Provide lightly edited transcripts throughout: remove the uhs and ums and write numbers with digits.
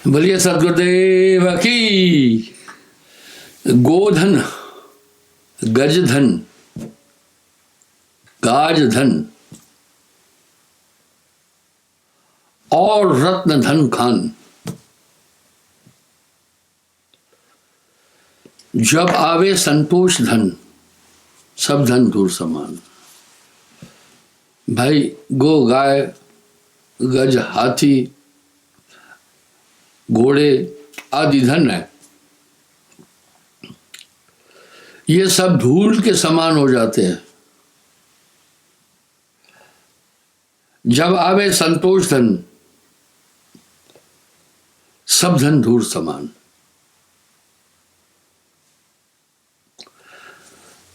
बोलिए सदगुरुदेव की। गोधन, गजधन, गाजधन और रत्न धन खान, जब आवे संतोष धन, सब धन दूर समान। भाई गो, गाय, गज, हाथी, घोड़े आदि धन है, ये सब धूल के समान हो जाते हैं। जब आवे संतोष धन, सब धन धूल समान।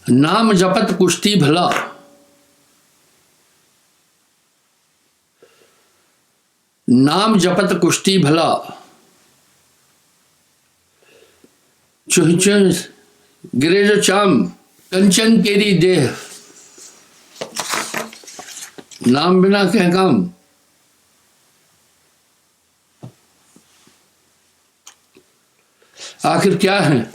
नाम जपत कुश्ती भला, नाम जपत कुश्ती भला, चुह चुह गिरे जो चाम, कंचन केरी देह, नाम बिना कह काम। आखिर क्या है?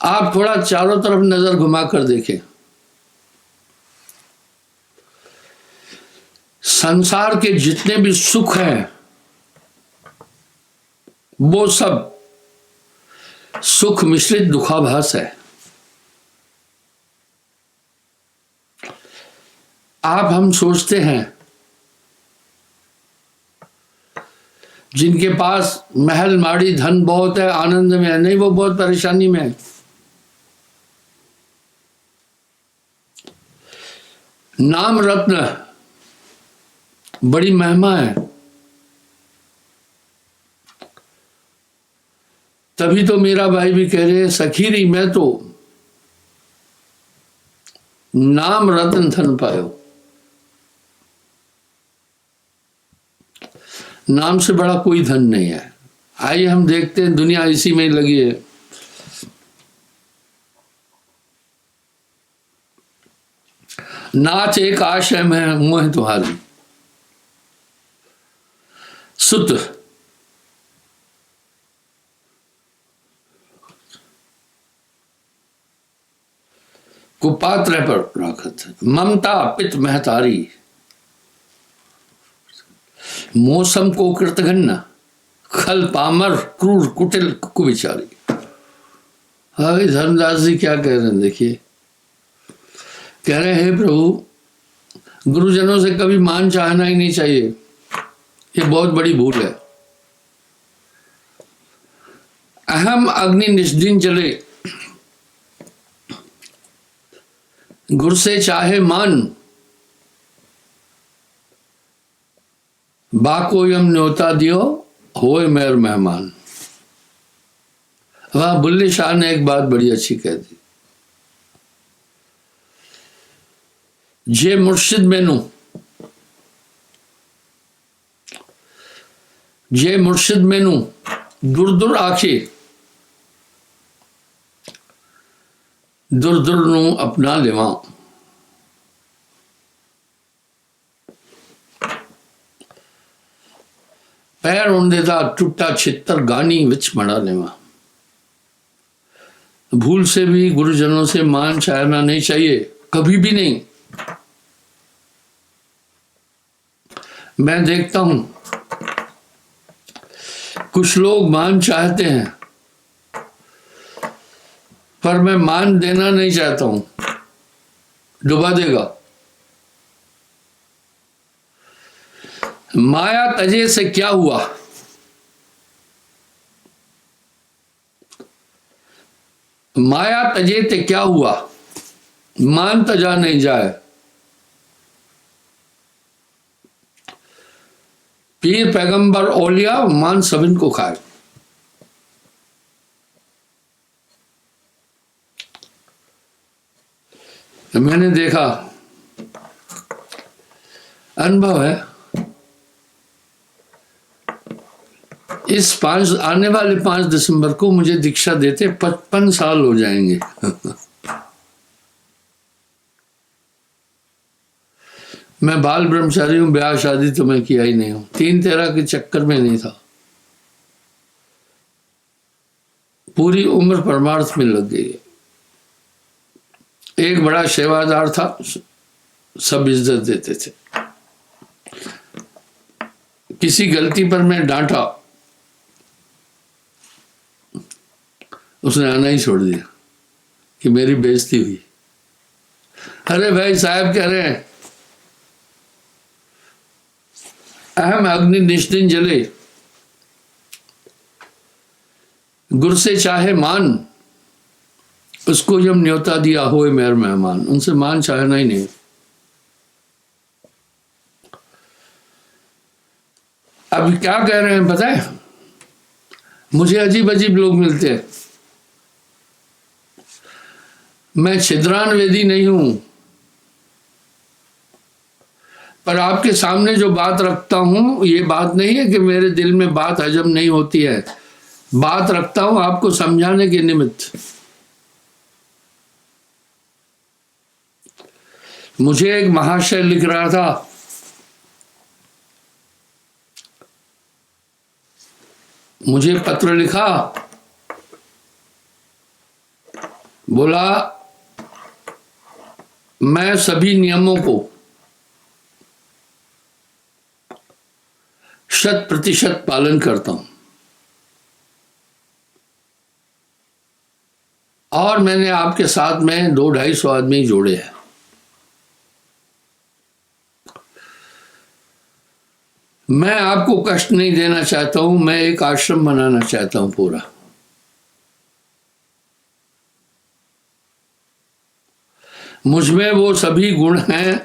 आप थोड़ा चारों तरफ नजर घुमाकर देखें। संसार के जितने भी सुख हैं, वो सब सुख मिश्रित दुखाभास है। हम सोचते हैं जिनके पास महल माड़ी धन बहुत है, आनंद में है, नहीं, वो बहुत परेशानी में है। नाम रत्न बड़ी महिमा है। तभी तो मेरा भाई भी कह रहे हैं, सखीरी मैं तो नाम रत्न धन पायो। नाम से बड़ा कोई धन नहीं है। आइए हम देखते हैं, दुनिया इसी में लगी है। नाच एक आशय में मोह तुम्हारी, सुत कुपात्र पर राखत, ममता पित महतारी, मौसम को कृतघ्न, खल पामर क्रूर कुटिल कुविचारी। भाई धर्मदास जी क्या कह रहे हैं, देखिए। कह रहे हैं प्रभु, गुरुजनों से कभी मान चाहना ही नहीं चाहिए, ये बहुत बड़ी भूल है। अहम अग्नि निस्दिन जले, गुरु से चाहे मान, बाको यम न्योता दियो, होए मेर मेहमान। वहां बुल्ले शाह ने एक बात बड़ी अच्छी कह दी, जे मुर्शिद मैनू, जे मुर्शिद मैनू दुर दुर आखे, दुर दुर नू अपना लेवा। पैर उंडेदा टूटा छितर गानी विच मड़ा लेवा। भूल से भी गुरुजनों से मान चाहना नहीं चाहिए, कभी भी नहीं। मैं देखता हूं कुछ लोग मान चाहते हैं, पर मैं मान देना नहीं चाहता हूं, डुबा देगा। माया तजे से क्या हुआ, माया तजे ते क्या हुआ, मान तजा नहीं जाए। पीर पैगंबर औलिया मान सबिन को खाए। मैंने देखा, अनुभव है, आने वाले 5 दिसंबर को मुझे दीक्षा देते 55 साल हो जाएंगे। मैं बाल ब्रह्मचारी हूं, ब्याह शादी तो मैं किया ही नहीं हूं, 3-13 के चक्कर में नहीं था। पूरी उम्र परमार्थ में लग गई। एक बड़ा सेवादार था, सब इज्जत देते थे। किसी गलती पर मैं डांटा, उसने आना ही छोड़ दिया कि मेरी बेइज्जती हुई। अरे भाई साहब कह रहे हैं अहम अग्नि निष्दिन जले, गुर से चाहे मान, उसको जब न्योता दिया होए मेहर मेहमान। उनसे मान चाहना ही नहीं। अब क्या कह रहे हैं पता है, मुझे अजीब अजीब लोग मिलते हैं। मैं छिद्रान वेदी नहीं हूं, पर आपके सामने जो बात रखता हूं, ये बात नहीं है कि मेरे दिल में बात हजम नहीं होती है। बात रखता हूं आपको समझाने के निमित्त। मुझे एक महाशय लिख रहा था, मुझे पत्र लिखा, बोला मैं सभी नियमों को 100% पालन करता हूं, और मैंने आपके साथ में 200-250 आदमी जोड़े हैं। मैं आपको कष्ट नहीं देना चाहता हूं, मैं एक आश्रम बनाना चाहता हूं पूरा। मुझमें वो सभी गुण हैं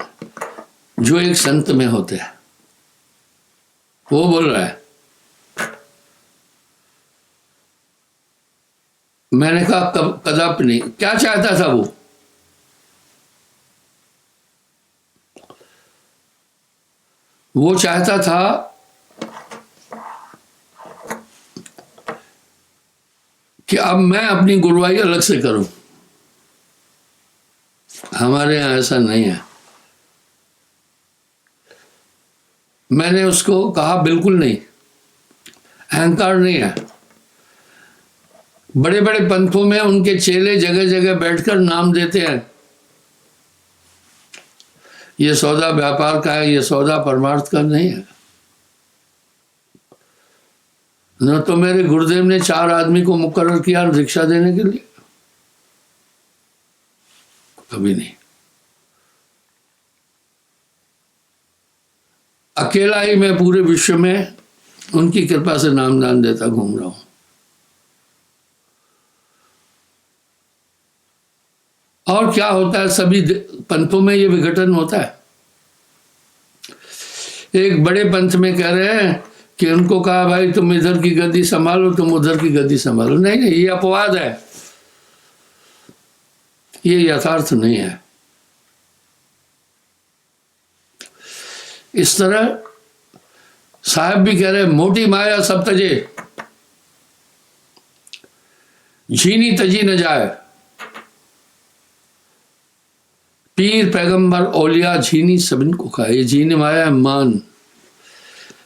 जो एक संत में होते हैं। वो बोल रहा है। मैंने कहा कदापि नहीं। क्या चाहता था वो? वो चाहता था कि अब मैं अपनी गुरुवाई अलग से करूं। हमारे यहां ऐसा नहीं है। मैंने उसको कहा बिल्कुल नहीं, अहंकार नहीं है। बड़े बड़े पंथों में उनके चेले जगह जगह बैठकर नाम देते हैं, ये सौदा व्यापार का है, ये सौदा परमार्थ का नहीं है। न तो मेरे गुरुदेव ने 4 आदमी को मुकर्रर किया रिक्शा देने के लिए, कभी नहीं। अकेला ही मैं पूरे विश्व में उनकी कृपा से नामदान देता घूम रहा हूं। और क्या होता है, सभी पंथों में ये विघटन होता है। एक बड़े पंथ में कह रहे हैं कि उनको कहा भाई तुम इधर की गद्दी संभालो, तुम उधर की गद्दी संभालो। नहीं नहीं, ये अपवाद है, ये यथार्थ नहीं है। इस तरह साहब भी कह रहे मोटी माया सब तजे, झीनी तजी न जाए। पीर पैगंबर औलिया झीनी सबिन को खाए। ये झीनी माया है मान।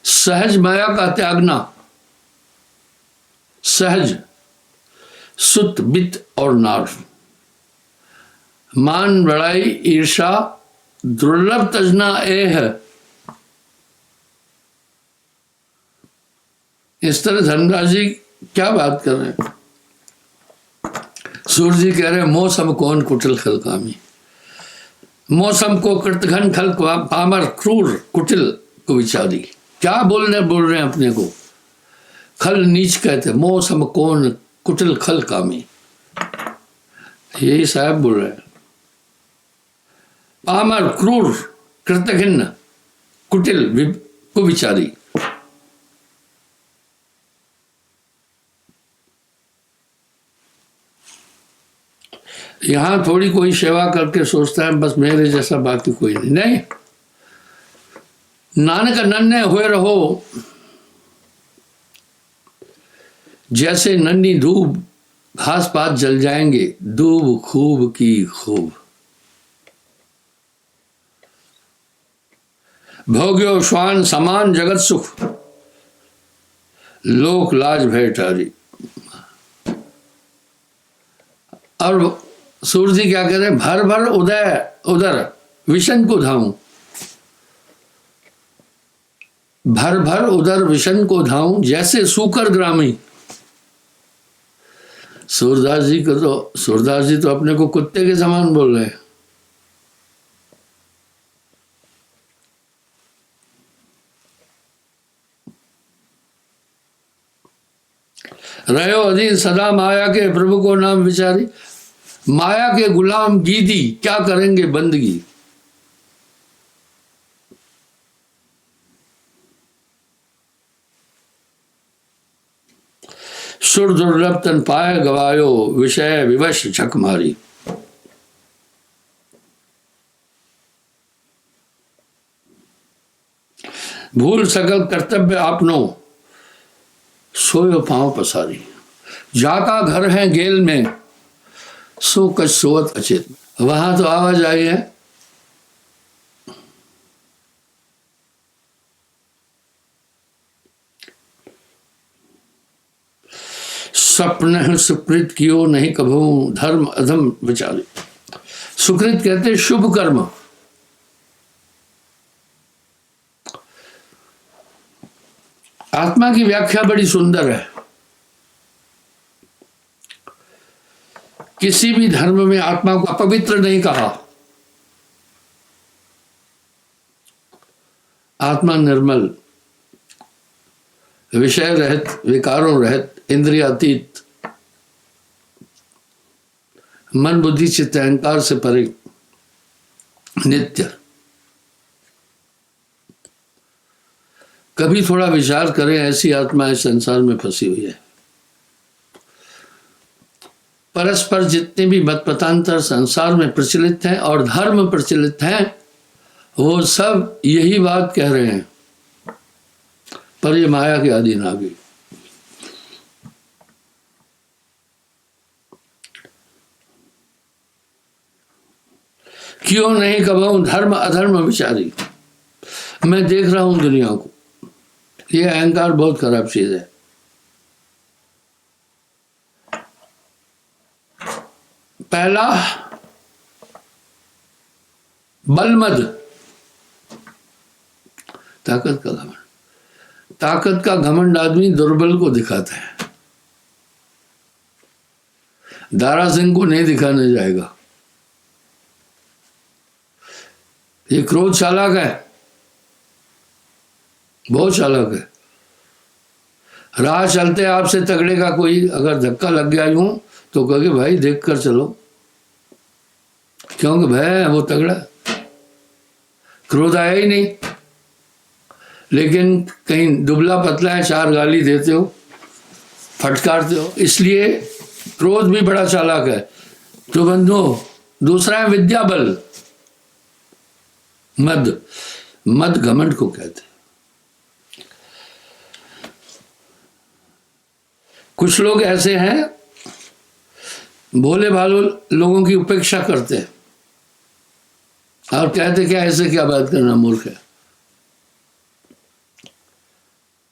सहज माया का त्यागना, सहज सुत बित और नार। मान बड़ाई ईर्षा दुर्लभ तजना एह। इस तरह धर्मदास जी क्या बात कर रहे हैं। सूर्य जी कह रहे हैं मौसम कौन कुटिल खल कामी। मौसम को कृतघन खल पामर क्रूर कुटिल को विचारी। क्या बोल रहे हैं अपने को, खल नीच कहते, मौसम कौन कुटिल खल कामी, यही साहब बोल रहे हैं। पामर क्रूर कृतघन कुटिल को विचारी। यहां थोड़ी कोई सेवा करके सोचता है बस मेरे जैसा बाकी कोई नहीं। नहीं, नानक नन्हे हुए रहो, जैसे नन्ही धूप घास पात जल जाएंगे, दूब खूब की खूब। भोग्यो श्वान समान जगत सुख, लोक लाज भय टारी। और सूर्य जी क्या कह रहे हैं, भर भर उदय उदर विशन को धाऊं, भर भर उदर विशन को धाऊं, जैसे सूकर ग्रामी। सूरदास जी तो अपने को कुत्ते के समान बोल रहे हैं। रहो अधीन सदा माया के, प्रभु को नाम विचारी। माया के गुलाम गीदी क्या करेंगे बंदगी। सुर दुर्लभ तन पाए गवायो, विषय विवश झक मारी। भूल सकल कर्तव्य आपनो, सोयो पांव पसारी। जाका घर है गेल में, सो कछ सोवत अचेत। वहां तो आवाज आई है, सपन सुकृत कियो नहीं कभू, धर्म अधम विचारी। सुकृत कहते शुभ कर्म। आत्मा की व्याख्या बड़ी सुंदर है। किसी भी धर्म में आत्मा को अपवित्र नहीं कहा। आत्मा निर्मल, विषय रहित, विकारों रहित, इंद्रियातीत, मन बुद्धि चित्त अहंकार से परे, नित्य। कभी थोड़ा विचार करें, ऐसी आत्मा इस संसार में फंसी हुई है। परस्पर जितने भी मत मतांतर संसार में प्रचलित हैं और धर्म प्रचलित हैं, वो सब यही बात कह रहे हैं, पर ये माया के अधीन आ गई। क्यों नहीं कबहू धर्म अधर्म विचारी। मैं देख रहा हूं दुनिया को, ये अहंकार बहुत खराब चीज है। पहला बलमद, ताकत का घमंड। ताकत का घमंड आदमी दुर्बल को दिखाता है। दारा सिंह को नहीं दिखाने जाएगा। ये क्रोध चालाक है, बहुत चालाक है। राह चलते आपसे तगड़े का कोई अगर धक्का लग गया यूं, तो कहोगे भाई देख कर चलो, क्योंकि भय वो तगड़ा। क्रोध आया ही नहीं, लेकिन कहीं दुबला पतला है, चार गाली देते हो, फटकारते हो, इसलिए क्रोध भी बड़ा चालाक है। तो बंधु, दूसरा है विद्या बल, मद। मद घमंड को कहते हैं। कुछ लोग ऐसे हैं, भोले भाले लोगों की उपेक्षा करते हैं और कहते क्या ऐसे क्या बात करना, मूर्ख है।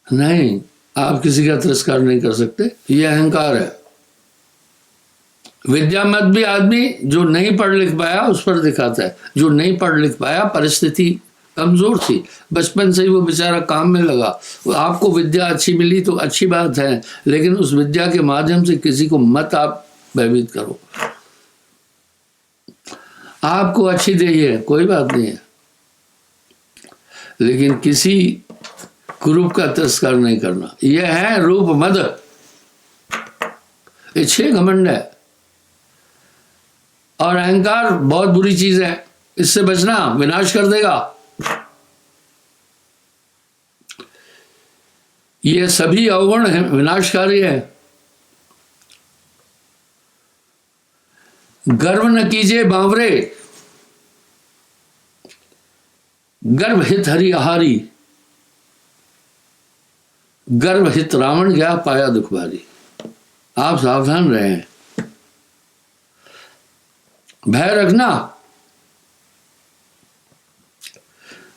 नहीं, आप किसी का तिरस्कार नहीं कर सकते, ये अहंकार है। विद्या मत भी आदमी जो नहीं पढ़ लिख पाया उस पर दिखाता है। जो नहीं पढ़ लिख पाया, परिस्थिति कमजोर थी, बचपन से ही वो बेचारा काम में लगा, आपको विद्या अच्छी मिली तो अच्छी बात है, लेकिन उस विद्या के माध्यम से किसी को मत आप भयभीत करो। आपको अच्छी देही है, कोई बात नहीं है, लेकिन किसी कुरूप का तिरस्कार नहीं करना। यह है रूप मद, इच्छे घमंड है। और अहंकार बहुत बुरी चीज है, इससे बचना, विनाश कर देगा। ये सभी अवगुण है, विनाशकारी है। गर्व न कीजिए बावरे, गर्व हित हरि आहारी। गर्व हित रावण गया पाया दुख भारी। आप सावधान रहें, भय रखना।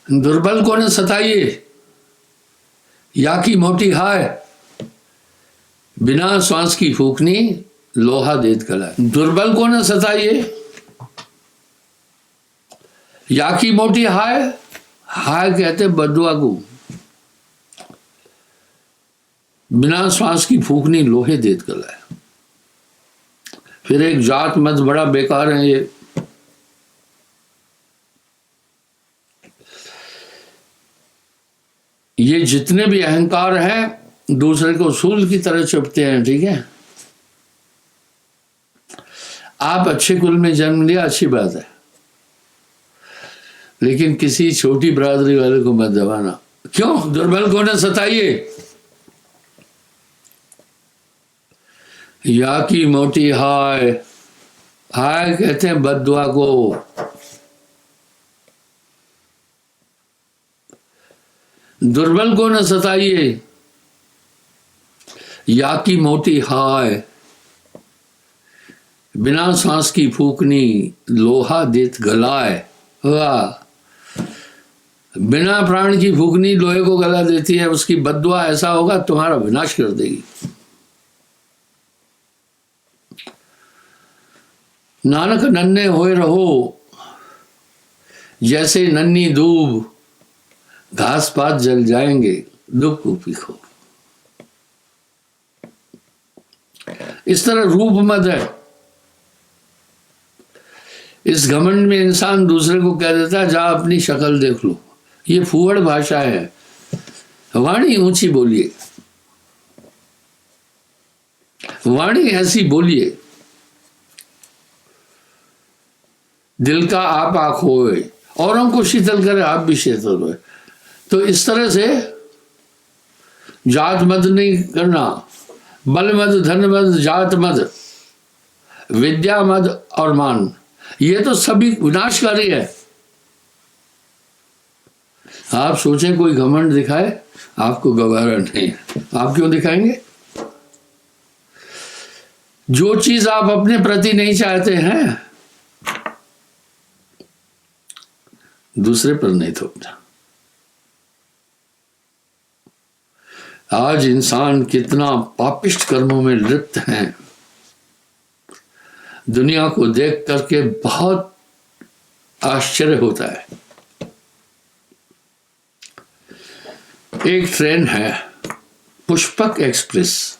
दुर्बल को न सताइए, या की मोटी हाय, बिना श्वास की फूकनी लोहा देत गलाए। दुर्बल को न सताइए, या की मोटी हाय, हाय कहते बदुआ को, बिना श्वास की फूकनी लोहे देत गलाए। फिर एक जात मत बड़ा बेकार है ये जितने भी अहंकार हैं दूसरे को सूल की तरह चुपते हैं, ठीक है। आप अच्छे कुल में जन्म लिया, अच्छी बात है, लेकिन किसी छोटी बरादरी वाले को मत दबाना। क्यों? दुर्बल को न सताइए, या की मोटी हाय, हाय कहते हैं बद्दुआ को। दुर्बल को न सताइए, या की मोटी हाय, बिना सांस की फूकनी लोहा देत गलाए। वाह, बिना प्राण की फूकनी लोहे को गला देती है, उसकी बद्दुआ ऐसा होगा तुम्हारा विनाश कर देगी। नानक नन्हे होए रहो, जैसे नन्ही दूब, घास पात जल जाएंगे, दुख को पीखो। इस तरह रूप मत है। इस घमंड में इंसान दूसरे को कह देता है जा अपनी शक्ल देख लो। ये फूहड़ भाषा है। वाणी ऊंची बोलिए, वाणी ऐसी बोलिए, दिल का आप आँख होए, औरों को शीतल करे आप भी शीतल होए। तो इस तरह से जात मत नहीं करना, बल मत, धन मत, जात मत, विद्या मत और मान, ये तो सभी विनाशकारी है। आप सोचें कोई घमंड दिखाए, आपको गवारा नहीं, आप क्यों दिखाएंगे? जो चीज आप अपने प्रति नहीं चाहते हैं दूसरे पर नहीं थोपना। आज इंसान कितना पापिष्ट कर्मों में लिप्त हैं, दुनिया को देख करके बहुत आश्चर्य होता है। एक ट्रेन है पुष्पक एक्सप्रेस,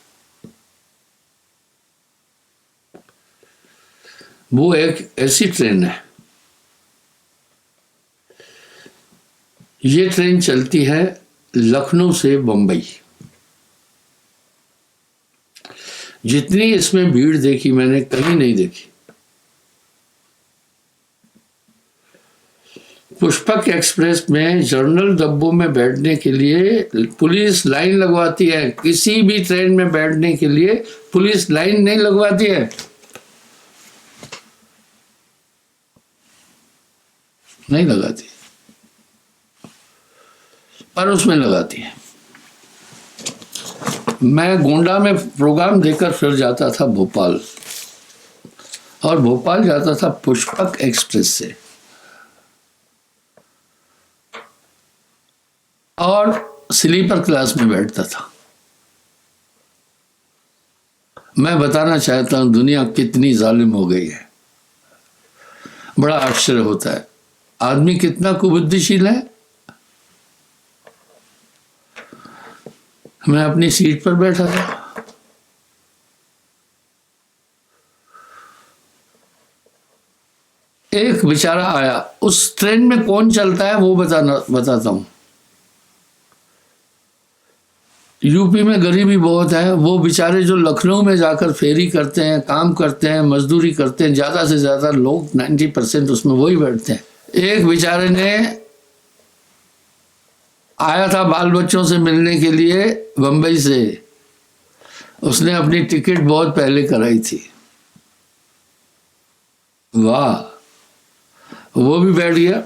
वो एक ऐसी ट्रेन है, ये ट्रेन चलती है लखनऊ से बंबई। जितनी इसमें भीड़ देखी मैंने कहीं नहीं देखी। पुष्पक एक्सप्रेस में जनरल डब्बों में बैठने के लिए पुलिस लाइन लगवाती है। किसी भी ट्रेन में बैठने के लिए पुलिस लाइन नहीं लगवाती है, नहीं लगाती, पर उसमें लगाती है। मैं गोंडा में प्रोग्राम देकर फिर जाता था भोपाल, और भोपाल जाता था पुष्पक एक्सप्रेस से, और स्लीपर क्लास में बैठता था। मैं बताना चाहता हूं दुनिया कितनी जालिम हो गई है। बड़ा आश्चर्य होता है, आदमी कितना कुबुद्धिशील है। मैं अपनी सीट पर बैठा था, एक बेचारा आया। उस ट्रेन में कौन चलता है वो बताता हूं। यूपी में गरीबी बहुत है, वो बेचारे जो लखनऊ में जाकर फेरी करते हैं, काम करते हैं, मजदूरी करते हैं, ज्यादा से ज्यादा लोग 90% उसमें वही बैठते हैं। एक बेचारे ने आया था बाल बच्चों से मिलने के लिए बंबई से, उसने अपनी टिकट बहुत पहले कराई थी। वाह, वो भी बैठ गया।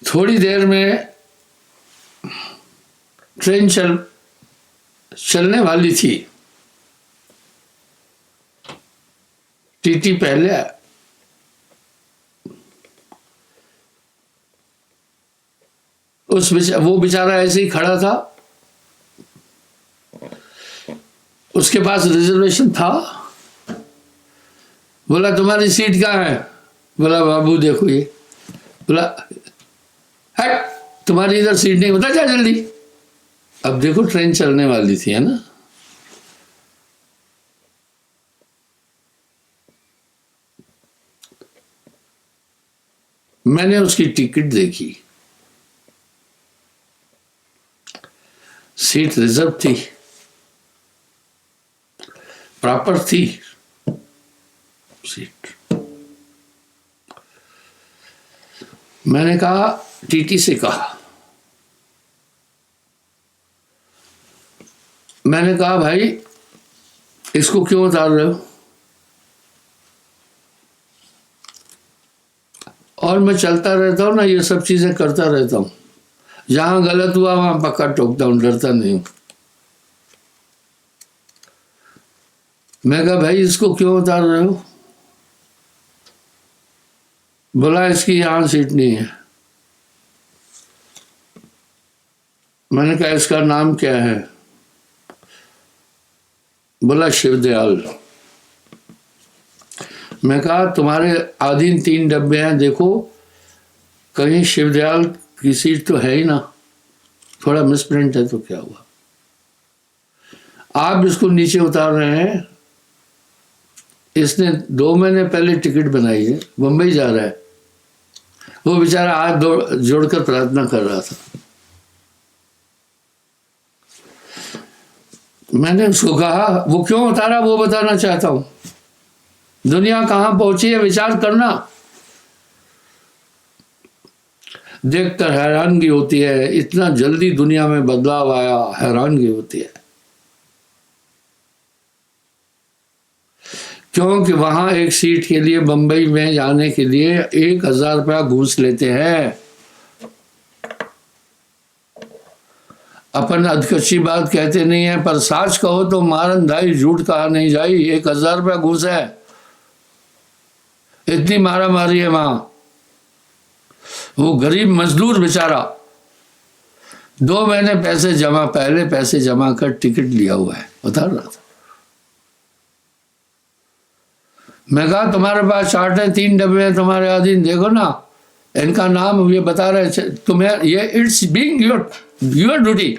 थोड़ी देर में ट्रेन चलने वाली थी। टीटी पहले आया। वो बेचारा ऐसे ही खड़ा था, उसके पास रिजर्वेशन था। बोला तुम्हारी सीट कहाँ है? बोला बाबू देखो ये। बोला हट, तुम्हारी इधर सीट नहीं, बता जा जल्दी। अब देखो ट्रेन चलने वाली थी, है ना। मैंने उसकी टिकट देखी, सीट रिजर्व थी, प्रॉपर थी सीट। मैंने कहा, टीटी से कहा, मैंने कहा भाई इसको क्यों उतार रहे हो? और मैं चलता रहता हूँ ना, ये सब चीजें करता रहता हूँ, जहां गलत हुआ वहां पक्का टोकता हूँ, डरता नहीं हूं। मैं कहा भाई इसको क्यों उतार रहे हो? बोला इसकी यहां सीट नहीं है। मैंने कहा इसका नाम क्या है? बोला शिवदयाल। मैं कहा तुम्हारे आधीन 3 डब्बे हैं, देखो कहीं शिवदयाल की सीट तो है ही ना, थोड़ा मिसप्रिंट है तो क्या हुआ? आप इसको नीचे उतार रहे हैं। इसने 2 महीने पहले टिकट बनाई है, मुंबई जा रहा है। वो बेचारा हाथ जोड़कर प्रार्थना कर रहा था। मैंने उसको कहा वो क्यों उतारा वो बताना चाहता हूं। दुनिया कहां पहुंची है विचार करना। देखकर हैरानगी होती है, इतना जल्दी दुनिया में बदलाव आया, हैरानगी होती है। क्योंकि वहां एक सीट के लिए बंबई में जाने के लिए 1000 रुपया घूस लेते हैं। अपन अधकच्ची बात कहते नहीं है, पर साच कहो तो मारन धाई, झूठ कहा नहीं जाई। 1000 रुपया घूस है, इतनी मारा मारी है वहां। वो गरीब मजदूर बेचारा 2 महीने पहले पैसे जमा कर टिकट लिया हुआ है, बता रहा था। मैं कहा तुम्हारे पास चार्ट है, 3 डब्बे हैं तुम्हारे अधीन, देखो ना इनका नाम ये बता रहे तुम्हें, ये इट्स बीइंग योर ड्यूटी,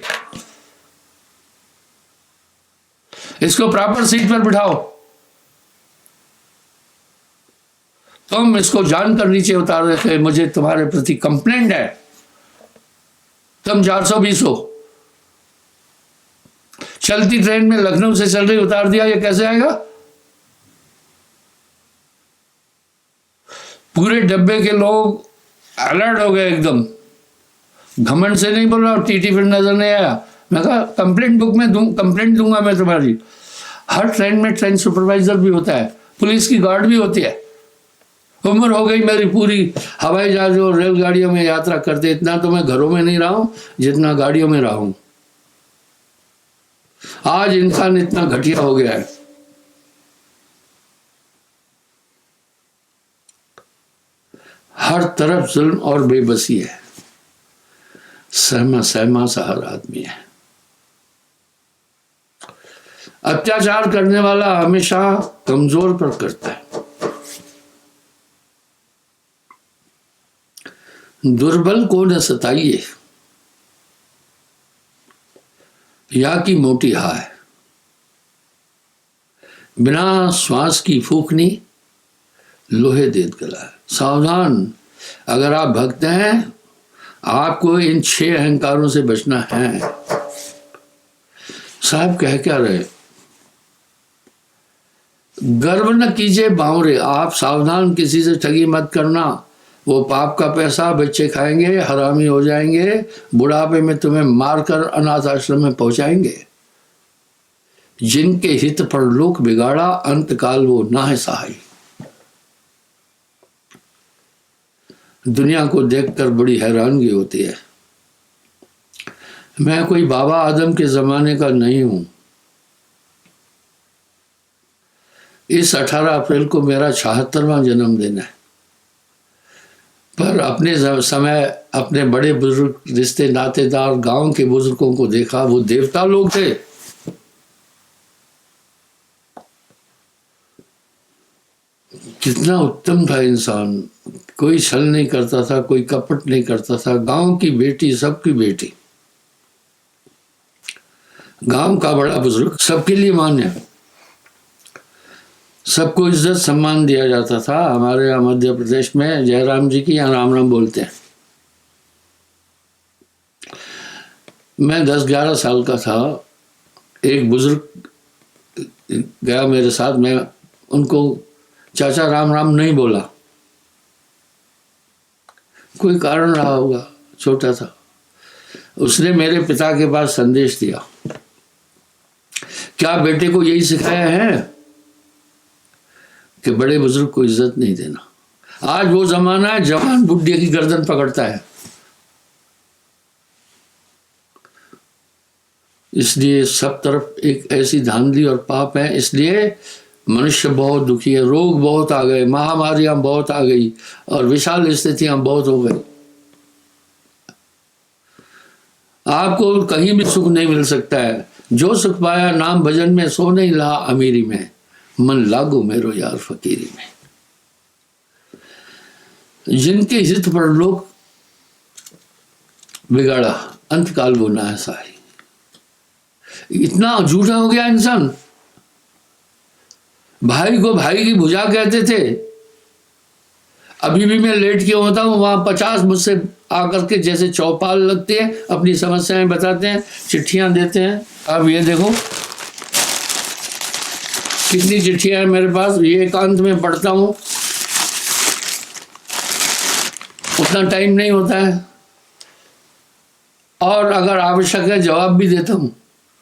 इसको प्रॉपर सीट पर बिठाओ। तुम इसको जानकर नीचे उतार रहे थे, मुझे तुम्हारे प्रति कंप्लेंट है, तुम 420 हो। चलती ट्रेन में लखनऊ से चल रही उतार दिया, ये कैसे आएगा? पूरे डब्बे के लोग अलर्ट हो गए एकदम। घमंड से नहीं बोल रहा, टीटी फिर नजर नहीं आया। मैं कहा कंप्लेंट बुक में कंप्लेंट दूंगा मैं तुम्हारी। हर ट्रेन में ट्रेन सुपरवाइजर भी होता है, पुलिस की गार्ड भी होती है। उम्र हो गई मेरी पूरी, हवाई जहाज और रेलगाड़ियों में यात्रा करते, इतना तो मैं घरों में नहीं रहा हूं जितना गाड़ियों में रहा हूं। आज इंसान इतना घटिया हो गया है। हर तरफ जुल्म और बेबसी है, सहमा सहमा सा हर आदमी है। अत्याचार करने वाला हमेशा कमजोर पर करता है, दुर्बल को न सताइए, या की मोटी हाय, बिना श्वास की फूकनी लोहे देत गला है। सावधान, अगर आप भक्त हैं आपको इन 6 अहंकारों से बचना है। साहब कह क्या रहे, गर्व न कीजिए बावरे, आप सावधान, किसी से ठगी मत करना, वो पाप का पैसा बच्चे खाएंगे, हरामी हो जाएंगे, बुढ़ापे में तुम्हें मारकर अनाथ आश्रम में पहुंचाएंगे। जिनके हित पर लोक बिगाड़ा, अंतकाल वो ना है सहाय। दुनिया को देखकर बड़ी हैरानगी होती है। मैं कोई बाबा आदम के जमाने का नहीं हूं। इस 18 अप्रैल को मेरा 76वां जन्मदिन है। पर अपने समय अपने बड़े बुजुर्ग रिश्ते नातेदार गांव के बुजुर्गों को देखा, वो देवता लोग थे। कितना उत्तम था इंसान, कोई छल नहीं करता था, कोई कपट नहीं करता था। गांव की बेटी, सबकी बेटी, गांव का बड़ा बुजुर्ग, सबके लिए मान्य, सबको इज्जत सम्मान दिया जाता था। हमारे यहाँ मध्य प्रदेश में जयराम जी की यहाँ राम राम बोलते हैं। मैं 10-11 साल का था, एक बुजुर्ग गया मेरे साथ, मैं उनको चाचा राम राम नहीं बोला, कोई कारण रहा होगा, छोटा था। उसने मेरे पिता के पास संदेश दिया, क्या बेटे को यही सिखाया है कि बड़े बुजुर्ग को इज्जत नहीं देना? आज वो जमाना है जवान बुढ़िया की गर्दन पकड़ता है। इसलिए सब तरफ एक ऐसी धांधली और पाप है, इसलिए मनुष्य बहुत दुखी है। रोग बहुत आ गए, महामारियां बहुत आ गई और विशाल स्थितियां बहुत हो गई। आपको कहीं भी सुख नहीं मिल सकता है। जो सुख पाया नाम भजन में, सो नहीं रहा अमीरी में, मन लागो मेरो यार फकीरी में। जिनके हित पर लोग बिगाड़ा, अंतकाल वो ना ऐसा है। इतना झूठा हो गया इंसान। भाई को भाई की भुजा कहते थे। अभी भी मैं लेट के होता हूँ, वहां 50 मुझसे आकर के जैसे चौपाल लगते हैं, अपनी समस्याएं बताते हैं, चिट्ठियां देते हैं। अब ये देखो कितनी चिट्ठियां हैं मेरे पास, ये एकांत में पढ़ता हूँ, उतना टाइम नहीं होता है, और अगर आवश्यक है जवाब भी देता हूँ।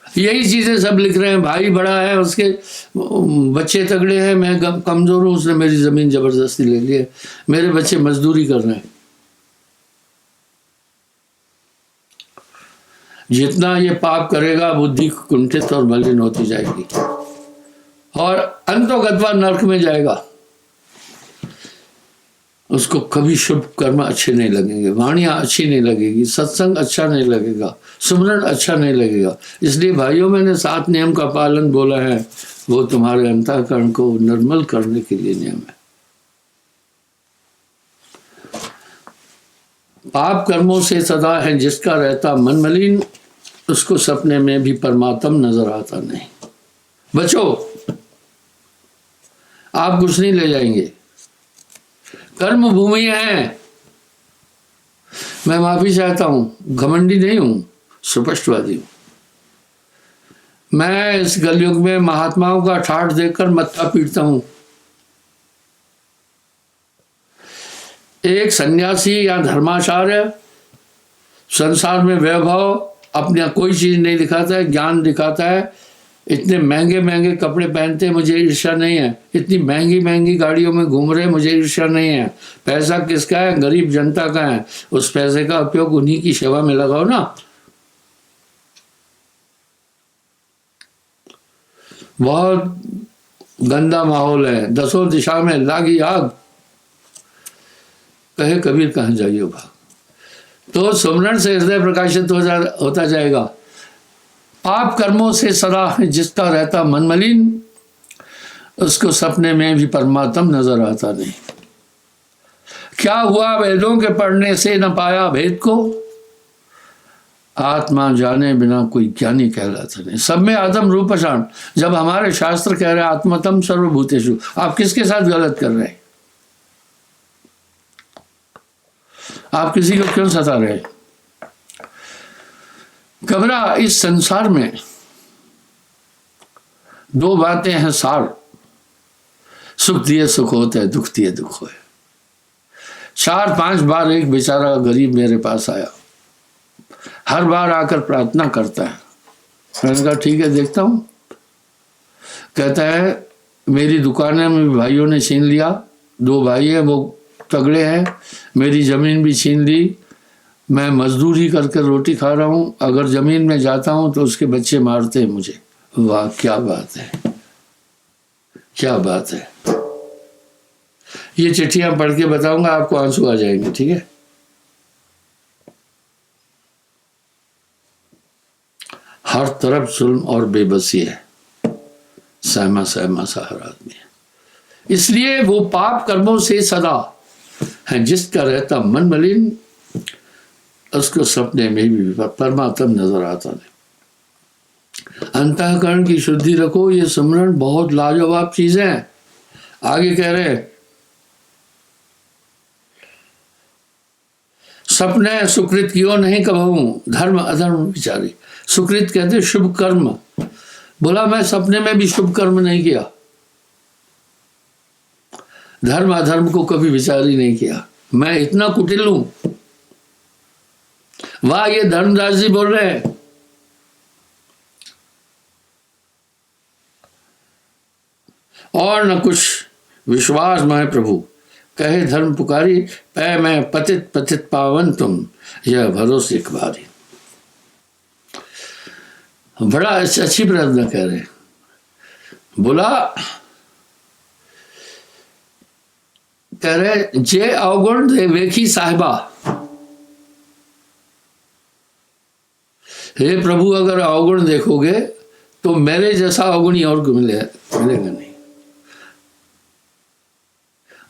यही चीजें सब लिख रहे हैं। भाई बड़ा है, उसके बच्चे तगड़े हैं, मैं कमजोर हूँ, उसने मेरी जमीन जबरदस्ती ले ली है, मेरे बच्चे मजदूरी कर रहे हैं। जितना ये पाप करेगा बुद्धि कुंठित और मलिन होती जाएगी और अंतोगत्वा नरक में जाएगा। उसको कभी शुभ कर्म अच्छे नहीं लगेंगे, वाणियां अच्छी नहीं लगेगी, सत्संग अच्छा नहीं लगेगा, सुमरण अच्छा नहीं लगेगा। इसलिए भाइयों, मैंने 7 नियम का पालन बोला है, वो तुम्हारे अंतःकरण को निर्मल करने के लिए नियम है। पाप कर्मों से सदा है जिसका रहता मन मलिन, उसको सपने में भी परमात्मा नजर आता नहीं। बचो, आप कुछ नहीं ले जाएंगे। कर्म भूमि है। मैं माफी चाहता हूं, घमंडी नहीं हूं, सुपष्टवादी हूं। मैं इस कलयुग में महात्माओं का ठाठ देखकर मत्था पीटता हूं। एक सन्यासी या धर्माचार्य संसार में वैभव अपना कोई चीज नहीं दिखाता है, ज्ञान दिखाता है। इतने महंगे महंगे कपड़े पहनते हैं, मुझे ईर्ष्या नहीं है। इतनी महंगी महंगी गाड़ियों में घूम रहे, मुझे ईर्ष्या नहीं है। पैसा किसका है? गरीब जनता का है। उस पैसे का उपयोग उन्हीं की सेवा में लगाओ ना। बहुत गंदा माहौल है, 10 दिशा में लागी आग, कहे कबीर कहाँ जाइए भाग। तो सुमरण से हृदय प्रकाशित होता जाएगा। पाप कर्मों से सदा जिसका रहता मन मलिन, उसको सपने में भी परमात्मा नजर आता नहीं। क्या हुआ वेदों के पढ़ने से न पाया भेद को, आत्मा जाने बिना कोई ज्ञानी कहलाता नहीं। सब में आत्म रूप पहचान। जब हमारे शास्त्र कह रहे हैं आत्मतम सर्वभूतेषु, आप किसके साथ गलत कर रहे हैं? आप किसी को क्यों सता रहे? घबरा। इस संसार में 2 बातें हैं सार, सुख दिए सुख होता है, दुख दिए दुख होए। 4-5 बार एक बेचारा गरीब मेरे पास आया, हर बार आकर प्रार्थना करता है। मैंने कहा ठीक है देखता हूं। कहता है मेरी दुकानें में भाइयों ने छीन लिया, 2 भाई हैं वो तगड़े हैं, मेरी जमीन भी छीन ली, मैं मजदूरी करके रोटी खा रहा हूं, अगर जमीन में जाता हूं तो उसके बच्चे मारते हैं मुझे। वाह क्या बात है, क्या बात है। ये चिट्ठियां पढ़ के बताऊंगा, आपको आंसू आ जाएंगे, ठीक है। हर तरफ जुल्म और बेबसी है, सहमा सहमा सा हर आदमी है। इसलिए वो पाप कर्मों से सदा है, जिसका रहता मन मलिन उसको सपने में भी परमात्मा नजर आता नहीं। अंतःकरण की शुद्धि रखो, ये सुमरण बहुत लाजवाब चीज है। आगे कह रहे हैं, सपने सुकृत कियो नहीं कबहूं, धर्म अधर्म विचारी। सुकृत कहते शुभ कर्म। बोला मैं सपने में भी शुभ कर्म नहीं किया, धर्म अधर्म को कभी विचार ही नहीं किया, मैं इतना कुटिल हूं। वाह, ये धर्मदास जी बोल रहे हैं। और न कुछ विश्वास मैं प्रभु, कहे धर्म पुकारी, पै मैं पतित पतित पावन तुम, यह भरोसे इकबारी। बड़ा अच्छी प्रार्थना कह रहे हैं। बोला, कह रहे जे अवगुण दे वेखी साहिबा, हे प्रभु अगर अवगुण देखोगे तो मेरे जैसा अवगुणी और मिलेगा नहीं।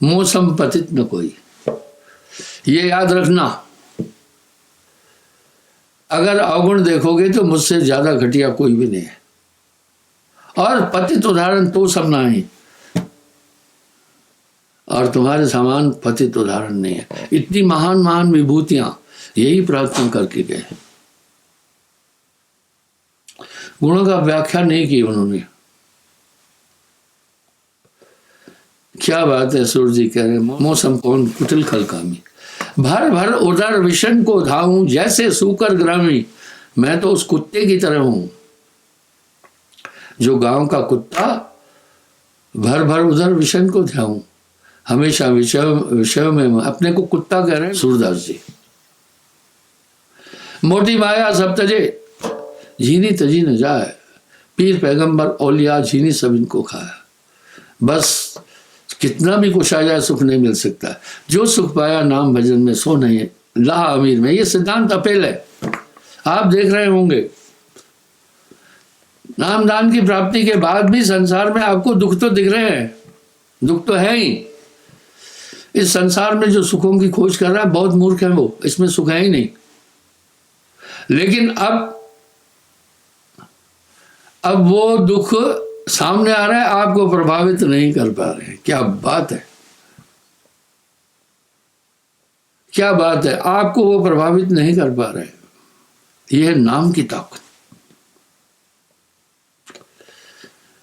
मौसम पतित न कोई, ये याद रखना, अगर अवगुण देखोगे तो मुझसे ज्यादा घटिया कोई भी नहीं है। और पतित उदाहरण तो सब ना है, और तुम्हारे समान पतित उदाहरण नहीं है। इतनी महान महान विभूतियां यही प्रार्थना करके गए। गुणों का व्याख्या नहीं की उन्होंने। क्या बात है, सूर्य जी कह रहे मौसम कौन कुटिल खलकामी, भर भर उदर विषण को धाऊं, जैसे सूकर ग्रामी। मैं तो उस कुत्ते की तरह हूं जो गांव का कुत्ता भर भर उदर विषण को धाऊं, हमेशा विषय में अपने को कुत्ता कह रहे हैं सूरदास जी। मोटी माया सब तजे, झीनी तजी न जाए, पीर पैगंबर औलिया झीनी सब इनको खाया। बस कितना भी कुछ आ जाए सुख नहीं मिल सकता। जो सुख पाया नाम भजन में सो नहीं लाह अमीर में। ये सिद्धांत अपेल है, आप देख रहे होंगे। नाम दान की प्राप्ति के बाद भी संसार में आपको दुख तो दिख रहे हैं, दुख तो है ही। इस संसार में जो सुखों की खोज कर रहा है बहुत मूर्ख है वो, इसमें सुख है ही नहीं। लेकिन अब वो दुख सामने आ रहा है, आपको प्रभावित नहीं कर पा रहे हैं। क्या बात है, क्या बात है, आपको वो प्रभावित नहीं कर पा रहे। यह नाम की ताकत,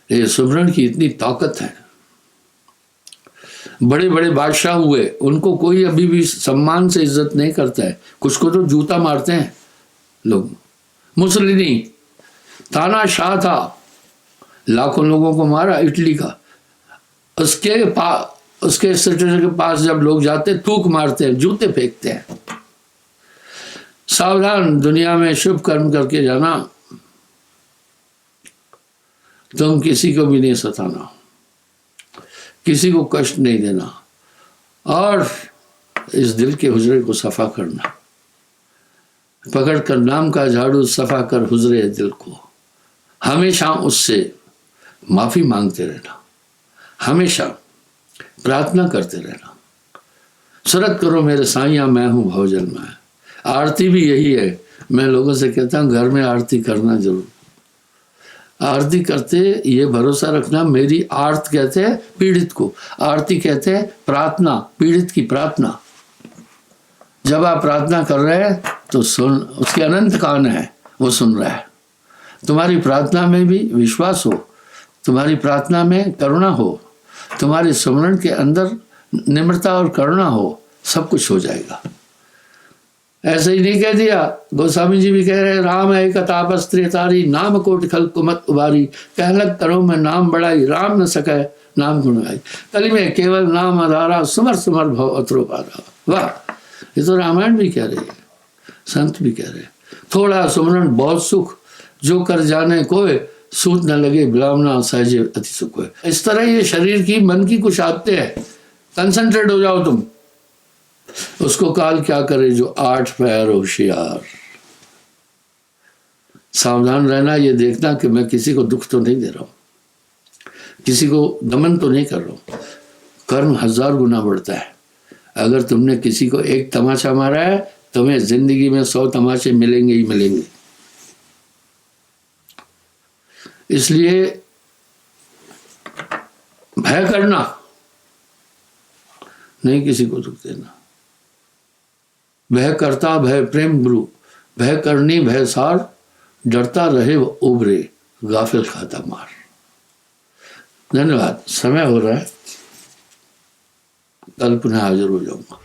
ये सुमरण की इतनी ताकत है। बड़े बड़े बादशाह हुए, उनको कोई अभी भी सम्मान से इज्जत नहीं करता है। कुछ को तो जूता मारते हैं लोग। मुसलिनी ताना शाह था, लाखों लोगों को मारा इटली का। उसके सिटर के पास जब लोग जाते थूक मारते हैं, जूते फेंकते हैं। सावधान, दुनिया में शुभ कर्म करके जाना, तुम किसी को भी नहीं सताना, किसी को कष्ट नहीं देना, और इस दिल के हुजरे को सफा करना। पकड़ कर नाम का झाड़ू सफा कर हुजरे दिल को, हमेशा उससे माफी मांगते रहना, हमेशा प्रार्थना करते रहना। सुरत करो मेरे साईया मैं हूं भवजल में। आरती भी यही है। मैं लोगों से कहता हूं घर में आरती करना जरूर। आरती करते ये भरोसा रखना, मेरी आर्त कहते हैं पीड़ित को, आरती कहते हैं प्रार्थना, पीड़ित की प्रार्थना। जब आप प्रार्थना कर रहे हैं तो सुन, उसके अनंत कान है, वो सुन रहा है। तुम्हारी प्रार्थना में भी विश्वास हो, तुम्हारी प्रार्थना में करुणा हो, तुम्हारे सुमरण के अंदर निम्रता और करुणा हो, सब कुछ हो जाएगा। ऐसे ही नहीं कह दिया, गोस्वामी जी भी कह रहे हैं, राम है कतापस त्रेतारी, नाम कोट खल कुमत उबारी, कहलक करो मैं नाम बढ़ाई, राम न सके नाम गुण गाई, कली में केवल नाम आधारा, सुमर सुमर भव अतरो पारा। वाह, ये तो रामायण भी कह रही है, संत भी कह रहे हैं। थोड़ा सुमरण बहुत सुख, जो कर जाने कोई, सूत न लगे बिलावना सहजे अति सुख है। इस तरह ये शरीर की मन की कुछ आदतें हैं कंसंट्रेट हो जाओ तुम। उसको काल क्या करे जो 8 पैर होशियार। सावधान रहना, ये देखना कि मैं किसी को दुख तो नहीं दे रहा हूं, किसी को दमन तो नहीं कर रहा हूं। कर्म 1000 गुना बढ़ता है। अगर तुमने किसी को एक तमाचा मारा है, तुम्हें जिंदगी में 100 तमाचे मिलेंगे ही मिलेंगे। इसलिए भय करना नहीं, किसी को दुख देना। भय करता भय प्रेम गुरु, भय करनी भय सार, डरता रहे वो उबरे, गाफिल खाता मार। धन्यवाद। समय हो रहा है, कल पुनः हाजिर हो जाऊंगा।